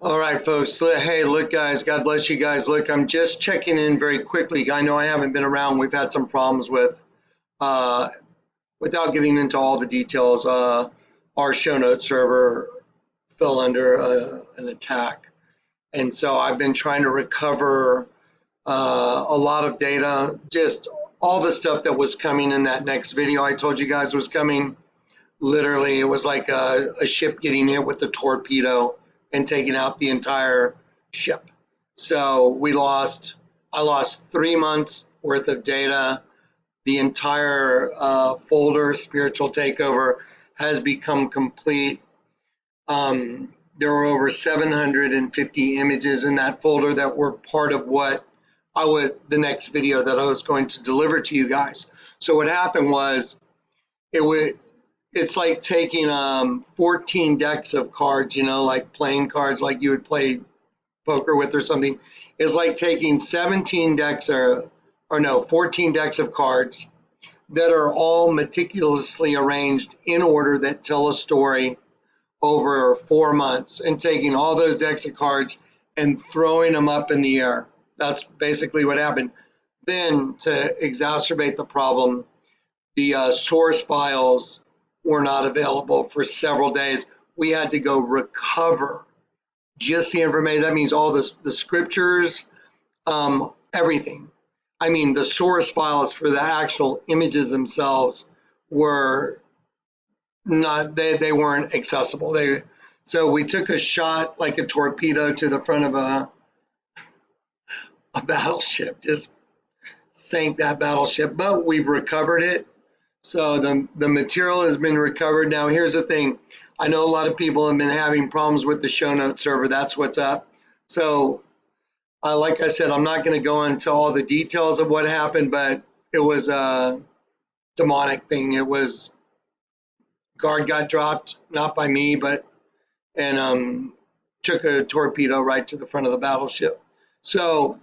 All right, folks. Hey, look, guys. God bless you guys. Look, I'm just checking in very quickly. I know I haven't been around. We've had some problems with, without getting into all the details, our show note server fell under an attack. And so I've been trying to recover a lot of data, just all the stuff that was coming in that next video I told you guys was coming. Literally, it was like a ship getting hit with a torpedo and taking out the entire ship. So I lost 3 months worth of data. The entire folder, Spiritual Takeover, has become complete. There were over 750 images in that folder that were part of what the next video that I was going to deliver to you guys. So what happened was, it's like taking 14 decks of cards, like playing cards like you would play poker with or something. It's like taking 14 decks of cards that are all meticulously arranged in order that tell a story over 4 months, and taking all those decks of cards and throwing them up in the air. That's basically what happened. Then, to exacerbate the problem, the source files were not available for several days. We had to go recover just the information. That means all the scriptures, everything. I mean, the source files for the actual images themselves were not, they weren't accessible. So we took a shot like a torpedo to the front of a battleship, just sank that battleship, but we've recovered it. So the material has been recovered. Now, here's the thing. I know a lot of people have been having problems with the show note server. That's what's up. So, like I said, I'm not going to go into all the details of what happened, but it was a demonic thing. It was, guard got dropped, not by me, and took a torpedo right to the front of the battleship. So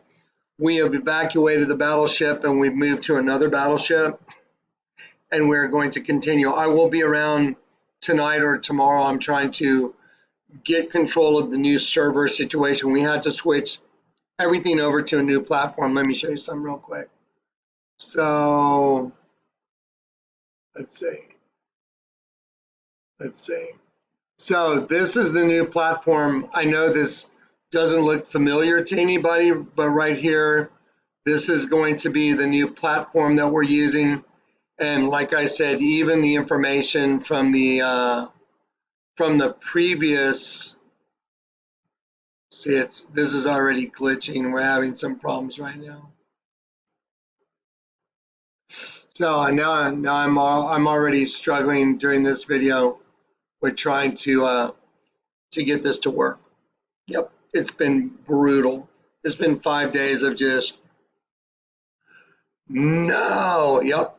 we have evacuated the battleship, and we've moved to another battleship. And we're going to continue. I will be around tonight or tomorrow. I'm trying to get control of the new server situation. We had to switch everything over to a new platform. Let me show you something real quick. So let's see. So this is the new platform. I know this doesn't look familiar to anybody, but right here, this is going to be the new platform that we're using. And like I said, even the information from the previous, see, this is already glitching. We're having some problems right now. So now I'm already struggling during this video with trying to get this to work. Yep, it's been brutal. It's been 5 days of just no. Yep.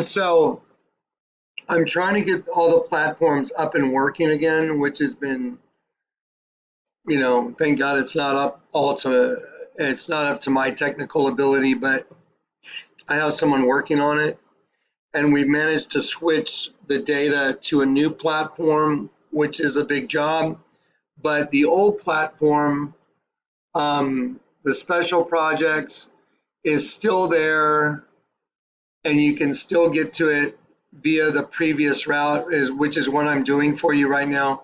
So I'm trying to get all the platforms up and working again, which has been, thank God it's not up to my technical ability, but I have someone working on it, and we've managed to switch the data to a new platform, which is a big job. But the old platform, the special projects, is still there, and you can still get to it via the previous route, which is what I'm doing for you right now.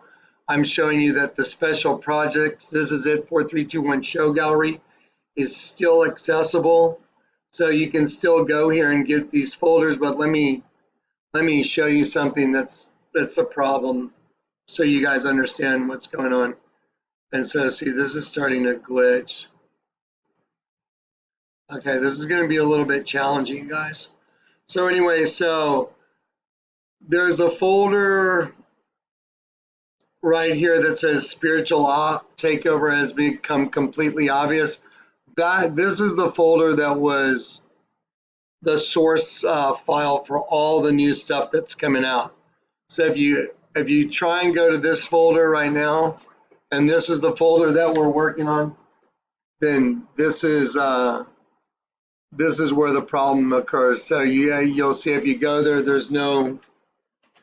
I'm showing you that the special projects, this is it, 4321 show gallery, is still accessible. So you can still go here and get these folders, but let me show you something that's a problem so you guys understand what's going on. And so see, this is starting to glitch. Okay, this is going to be a little bit challenging, guys. So anyway, so there's a folder right here that says Spiritual Takeover has become completely obvious. This is the folder that was the source file for all the new stuff that's coming out. So if you try and go to this folder right now, and this is the folder that we're working on, then this is where the problem occurs. So you'll see if you go there, there's no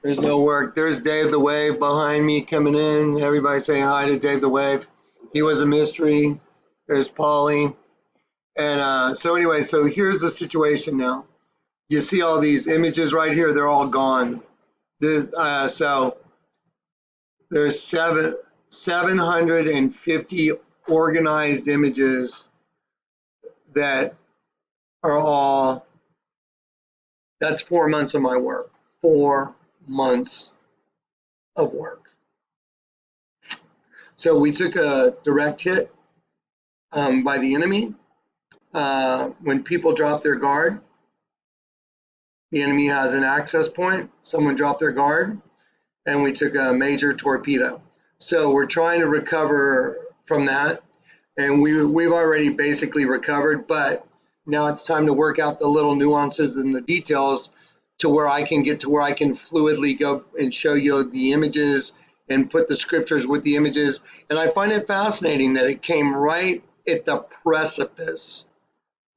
There's no work. There's Dave the Wave behind me coming in. Everybody saying hi to Dave the Wave. He was a mystery. There's Polly. And so anyway, so here's the situation now. You see all these images right here. They're all gone. So there's 750 organized images that are all, that's 4 months of my work. 4 months of work. So we took a direct hit by the enemy. When people drop their guard, the enemy has an access point. Someone dropped their guard, and we took a major torpedo. So we're trying to recover from that, and we've already basically recovered, but now it's time to work out the little nuances and the details to where I can get to where I can fluidly go and show you the images and put the scriptures with the images. And I find it fascinating that it came right at the precipice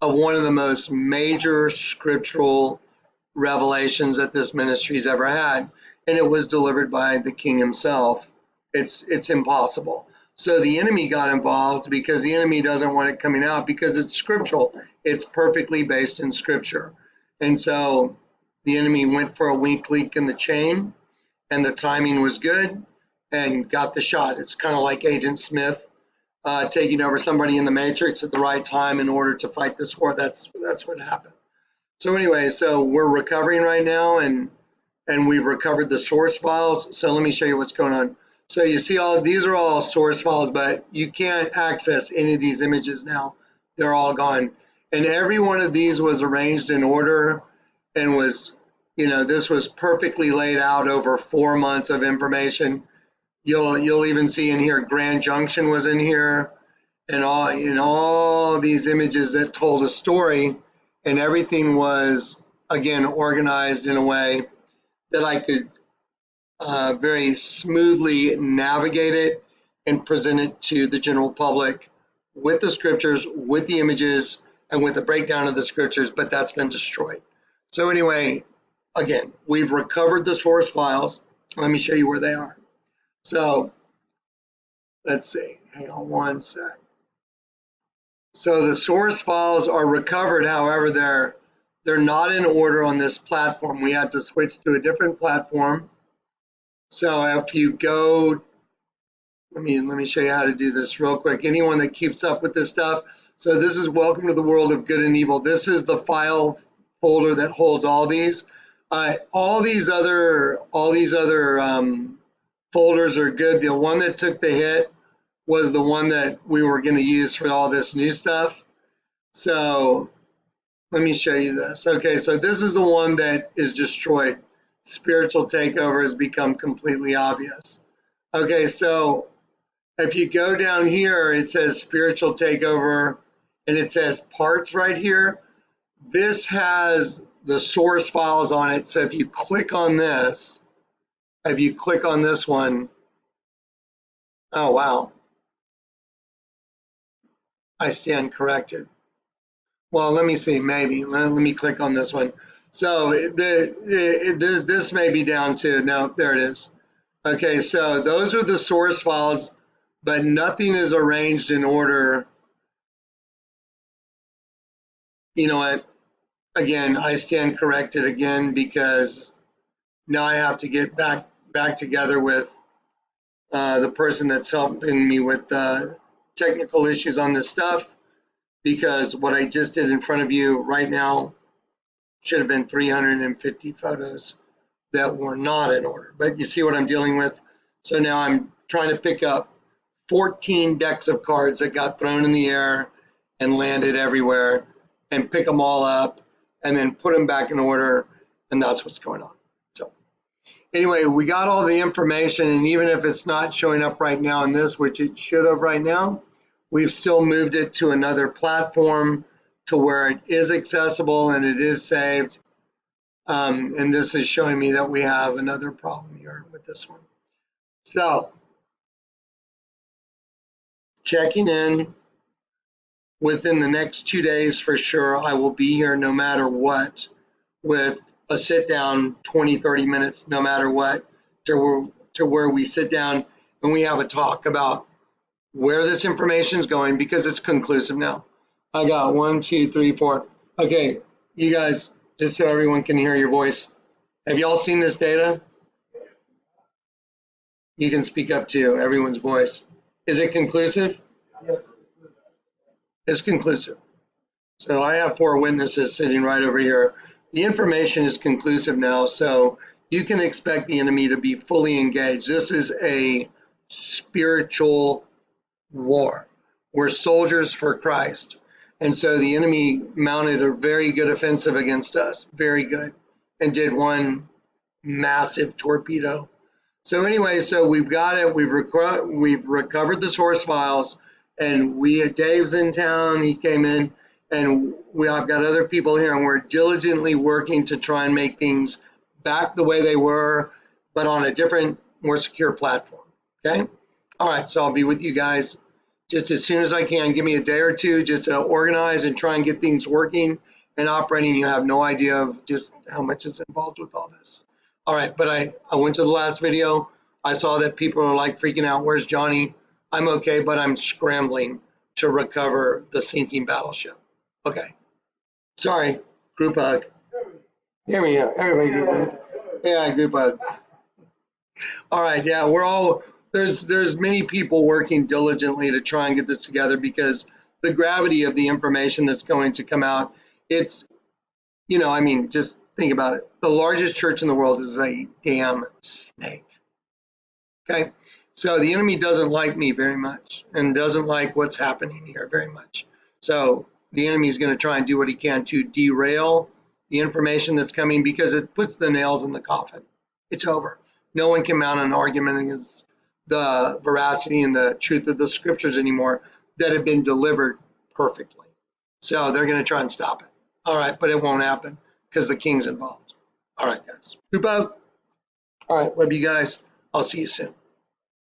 of one of the most major scriptural revelations that this ministry's ever had, and it was delivered by the king himself. It's impossible. So the enemy got involved because the enemy doesn't want it coming out because it's scriptural. It's perfectly based in scripture. And so the enemy went for a weak link in the chain, and the timing was good and got the shot. It's kind of like Agent Smith taking over somebody in the Matrix at the right time in order to fight this war. That's what happened. So anyway, so we're recovering right now, and we've recovered the source files. So let me show you what's going on. So you see all these are all source files, but you can't access any of these images now. They're all gone. And every one of these was arranged in order and was, this was perfectly laid out over 4 months of information. You'll even see in here Grand Junction was in here, and all these images that told a story, and everything was again organized in a way that I could very smoothly navigate it and present it to the general public with the scriptures, with the images, and with a breakdown of the scriptures, but that's been destroyed. So anyway, again, we've recovered the source files. Let me show you where they are. So let's see, hang on one sec. So the source files are recovered, however, they're not in order on this platform. We had to switch to a different platform. So if you go, let me show you how to do this real quick. Anyone that keeps up with this stuff. So this is Welcome to the World of Good and Evil. This is the file folder that holds all these. All these other folders are good. The one that took the hit was the one that we were going to use for all this new stuff. So let me show you this. Okay, so this is the one that is destroyed. Spiritual takeover has become completely obvious. Okay, so if you go down here, it says spiritual takeover, and it says parts right here. This has the source files on it. So if you click on this, one, oh wow, I stand corrected. Well, let me see, maybe. Let me click on this one. So this may be down too. No, there it is. Okay, so those are the source files, but nothing is arranged in order. You know what? Again, I stand corrected again because now I have to get back together with the person that's helping me with technical issues on this stuff, because what I just did in front of you right now should have been 350 photos that were not in order. But you see what I'm dealing with? So now I'm trying to pick up 14 decks of cards that got thrown in the air and landed everywhere, and pick them all up and then put them back in order, and that's what's going on. So anyway, we got all the information, and even if it's not showing up right now in this, which it should have right now, we've still moved it to another platform to where it is accessible and it is saved. And this is showing me that we have another problem here with this one. So checking in within the next 2 days for sure. I will be here no matter what with a sit down 20-30 minutes, no matter what, to where we sit down and we have a talk about where this information is going, because it's conclusive now. I got 1, 2, 3, 4. Okay, you guys, just so everyone can hear your voice, have y'all seen this data? You can speak up to everyone's voice. Is it conclusive? Yes. It's conclusive. So I have 4 witnesses sitting right over here. The information is conclusive now, so you can expect the enemy to be fully engaged. This is a spiritual war. We're soldiers for Christ. And so the enemy mounted a very good offensive against us, very good, and did one massive torpedo. So anyway, so we've got it. We've recovered the source files, and Dave's in town. He came in, and I've got other people here, and we're diligently working to try and make things back the way they were, but on a different, more secure platform. Okay. All right. So I'll be with you guys just as soon as I can. Give me a day or two just to organize and try and get things working and operating. You have no idea of just how much is involved with all this. All right, but I went to the last video. I saw that people are like freaking out. Where's Johnny? I'm okay, but I'm scrambling to recover the sinking battleship. Okay. Sorry. Group hug. Here we go. Everybody group hug. Yeah, group hug. All right. Yeah, we're all, there's many people working diligently to try and get this together, because the gravity of the information that's going to come out, it's, you know, I mean, just think about it. The largest church in the world is a damn snake. Okay. So the enemy doesn't like me very much and doesn't like what's happening here very much. So the enemy is going to try and do what he can to derail the information that's coming, because it puts the nails in the coffin. It's over. No one can mount an argument against the veracity and the truth of the scriptures anymore that have been delivered perfectly. So they're going to try and stop it. All right, but it won't happen because the king's involved. All right, guys. Group out. All right, love you guys. I'll see you soon.